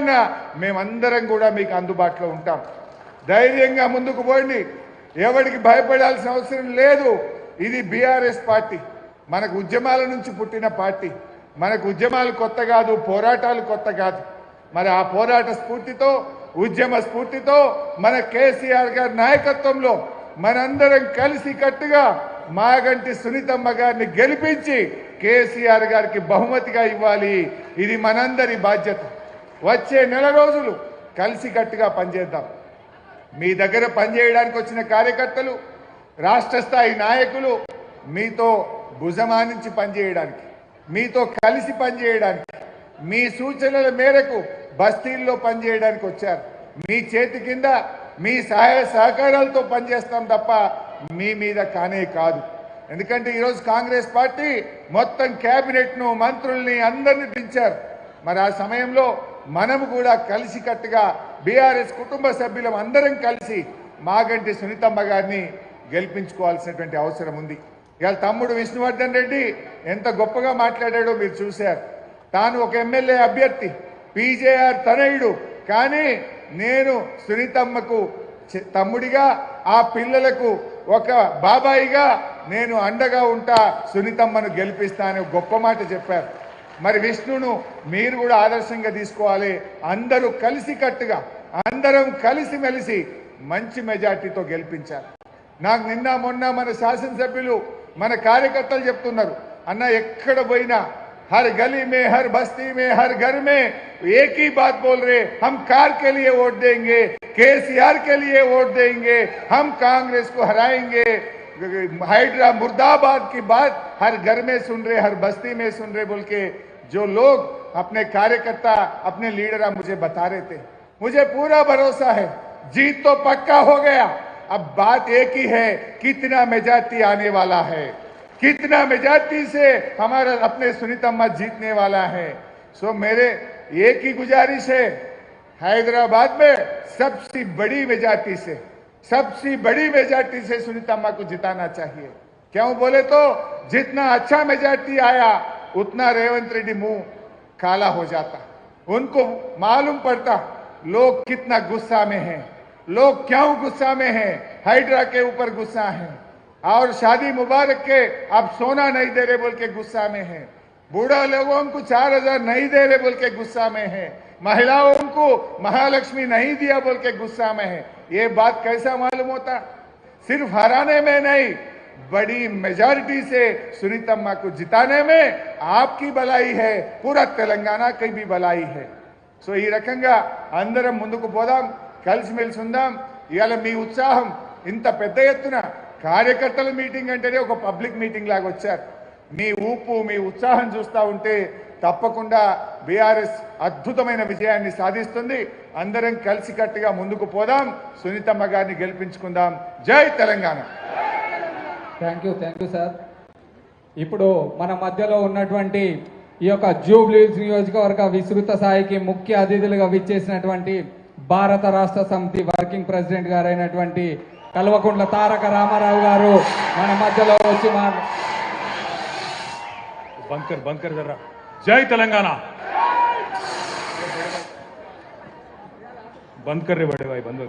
బ్రహ్మాండంగా మేమందరం కూడా మీకు అందుబాటులో ఉంటాం. ధైర్యంగా ముందుకు పోండి. ఎవరికి భయపడాల్సిన అవసరం లేదు. ఇది బీఆర్ఎస్ పార్టీ, మనకు ఉద్యమాల నుంచి పుట్టిన పార్టీ. మనకు ఉద్యమాలు కొత్త కాదు, పోరాటాలు కొత్త కాదు. మరి ఆ పోరాట స్ఫూర్తితో, ఉద్యమ స్ఫూర్తితో మన కేసీఆర్ గారి నాయకత్వంలో మనందరం కలిసి కట్టుగా మాగంటి సునీతమ్మ గారిని గెలిపించి కేసీఆర్ గారికి బహుమతిగా ఇవ్వాలి. ఇది మనందరి బాధ్యత. వచ్చే నెల రోజులు కలిసి కట్టుగా పనిచేద్దాం. మీ దగ్గర పనిచేయడానికి వచ్చిన కార్యకర్తలు, రాష్ట్ర స్థాయి నాయకులు మీతో భుజమానించి పనిచేయడానికి, మీతో కలిసి పనిచేయడానికి, మీ సూచనల మేరకు బస్తీల్లో పనిచేయడానికి వచ్చారు. మీ చేతి కింద మీ సహాయ సహకారాలతో పనిచేస్తాం తప్ప మీ మీద కానే కాదు. ఎందుకంటే ఈరోజు కాంగ్రెస్ పార్టీ మొత్తం క్యాబినెట్ను, మంత్రుల్ని అందరినీ దించారు. మరి ఆ సమయంలో మనము కూడా కలిసి కట్టుగా బీఆర్ఎస్ కుటుంబ సభ్యులం అందరం కలిసి మాగంటి సునీతమ్మ గారిని గెలిపించుకోవాల్సినటువంటి అవసరం ఉంది. ఇవాళ తమ్ముడు విష్ణువర్ధన్ రెడ్డి ఎంత గొప్పగా మాట్లాడాడో మీరు చూశారు. తాను ఒక ఎమ్మెల్యే అభ్యర్థి, పీజేఆర్ తనయుడు, కానీ నేను సునీతమ్మకు తమ్ముడిగా, ఆ పిల్లలకు ఒక బాబాయిగా నేను అండగా ఉంటా, సునీతమ్మను గెలిపిస్తా అని గొప్ప మాట చెప్పారు. మరి విష్ణును మీరు కూడా ఆదర్శంగా తీసుకోవాలి. అందరూ కలిసి కట్టుగా అందరం కలిసిమెలిసి మంచి మెజార్టీతో గెలిపించారు. నాకు నిన్న మొన్న మన శాసనసభ్యులు, మన కార్యకర్తలు చెప్తున్నారు, అన్న ఎక్కడ పోయినా हर गली में, हर बस्ती में, हर घर में एक ही बात बोल रहे, हम कार के लिए वोट देंगे, केसीआर के लिए वोट देंगे, हम कांग्रेस को हराएंगे। हाइड्रा मुर्दाबाद की बात हर घर में सुन रहे, हर बस्ती में सुन रहे बोल के जो लोग अपने कार्यकर्ता, अपने लीडर मुझे बता रहे थे। मुझे पूरा भरोसा है जीत तो पक्का हो गया। अब बात एक ही है, कितना मेजॉरिटी आने वाला है, कितना मेजॉरिटी से हमारा अपने सुनीतम्मा जीतने वाला है। सो मेरे एक ही गुजारिश है, हैदराबाद में सबसे बड़ी मेजॉरिटी से, सबसे बड़ी मेजॉरिटी से सुनीतम्मा को जिताना चाहिए। क्यों बोले तो जितना अच्छा मेजॉरिटी आया उतना रेवंत रेड्डी मुंह काला हो जाता, उनको मालूम पड़ता लोग कितना गुस्सा में हैं, लोग क्यों गुस्सा में हैं, हाइड्रा के ऊपर गुस्सा है, और शादी मुबारक के अब सोना नहीं दे रहे बोल के गुस्सा में है, बूढ़ा लोगों को 4000 नहीं दे रहे बोल के गुस्सा में है, महिलाओं को महालक्ष्मी नहीं दिया बोल के गुस्सा में है। ये बात कैसा मालूम होता? सिर्फ हराने में नहीं, बड़ी मेजॉरिटी से सुनीतम्मा को जिताने में आपकी भलाई है, पूरा तेलंगाना की भी भलाई है। सो ఈ రకంగా అందరం ముందుకు పోదాం, కలిసిమెలిసి ఉందాం. ఇవాళ మీ ఉత్సాహం ఇంత పెద్ద ఎత్తున కార్యకర్తల మీటింగ్ అంటేనే ఒక పబ్లిక్ మీటింగ్ లాగా వచ్చారు. మీ ఊపు, మీ ఉత్సాహం చూస్తూ ఉంటే తప్పకుండా బీఆర్ఎస్ అద్భుతమైన విజయాన్ని సాధిస్తుంది. అందరం కలిసికట్టుగా ముందుకు పోదాం, సునీతమ్మ గారిని గెలిపించుకుందాం. జై తెలంగాణ. Thank you sir. ఇప్పుడు మన మధ్యలో ఉన్నటువంటి ఈ యొక్క జూబ్లీహిల్స్ నియోజకవర్గ విస్తృత స్థాయికి ముఖ్య అతిథులుగా విచ్చేసినటువంటి భారత రాష్ట్ర సమితి వర్కింగ్ ప్రెసిడెంట్ గారైనటువంటి కల్వకుంట్ల తారక రామారావు గారు మన మధ్యలో వచ్చి బంకర్ జర్రా. జై తెలంగాణ. బంద్ కర్రే బడే భాయ్ బంద్.